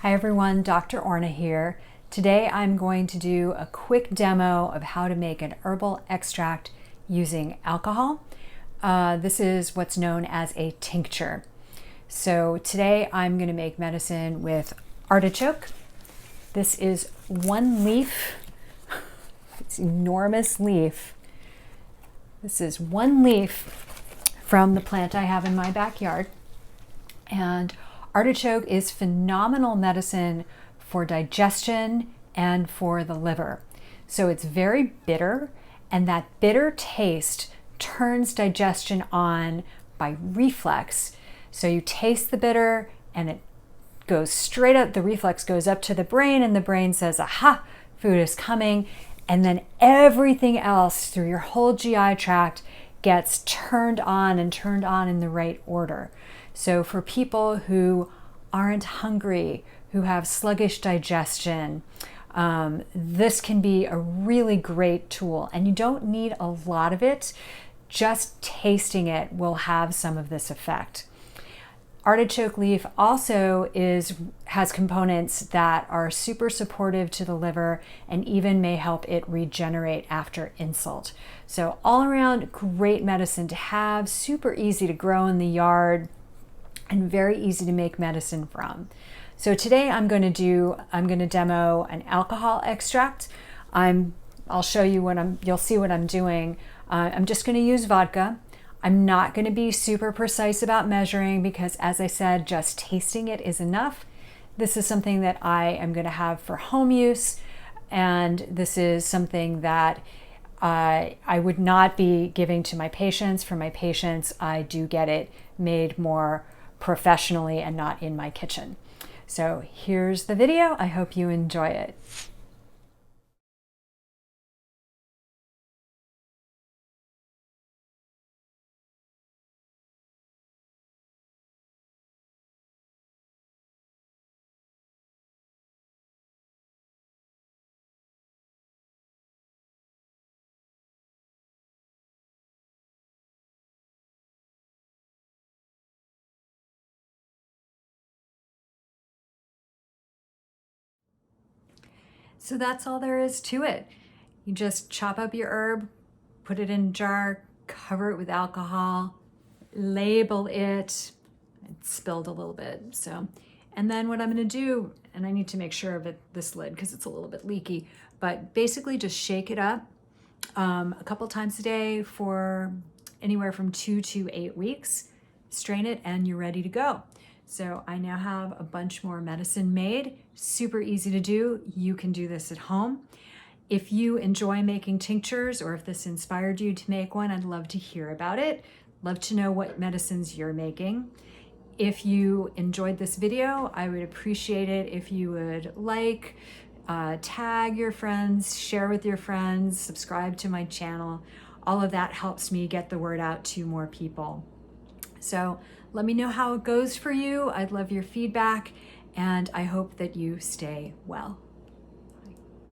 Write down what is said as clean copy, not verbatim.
Hi everyone, Dr. Orna here. Today I'm going to do a quick demo of how to make an herbal extract using alcohol. This is what's known as a tincture. So today I'm going to make medicine with artichoke. This is one leaf. It's an enormous leaf. This is one leaf from the plant I have in my backyard. And artichoke is phenomenal medicine for digestion and for the liver. So it's very bitter, and that bitter taste turns digestion on by reflex. So you taste the bitter and it goes straight up, the reflex goes up to the brain, and the brain says, aha, food is coming. And then everything else through your whole GI tract gets turned on in the right order. So for people who aren't hungry, who have sluggish digestion, this can be a really great tool. And you don't need a lot of it. Just tasting it will have some of this effect. Artichoke leaf also has components that are super supportive to the liver and even may help it regenerate after insult. So all around great medicine to have, super easy to grow in the yard, and very easy to make medicine from. So today I'm going to demo an alcohol extract. I'll show you you'll see what I'm doing. I'm just going to use vodka. I'm not going to be super precise about measuring because, as I said, just tasting it is enough. This is something that I am going to have for home use, and this is something that I would not be giving to my patients. For my patients, I do get it made more professionally and not in my kitchen. So here's the video. I hope you enjoy it. So that's all there is to it. You just chop up your herb, put it in a jar, cover it with alcohol, label it. It spilled a little bit. And then what I'm going to do, and I need to make sure of this lid because it's a little bit leaky, but basically just shake it up a couple times a day for anywhere from 2 to 8 weeks. Strain it and you're ready to go. So I now have a bunch more medicine made. Super easy to do. You can do this at home. If you enjoy making tinctures, or if this inspired you to make one, I'd love to hear about it. Love to know what medicines you're making. If you enjoyed this video, I would appreciate it if you would like, tag your friends, share with your friends, subscribe to my channel. All of that helps me get the word out to more people. So let me know how it goes for you. I'd love your feedback, and I hope that you stay well.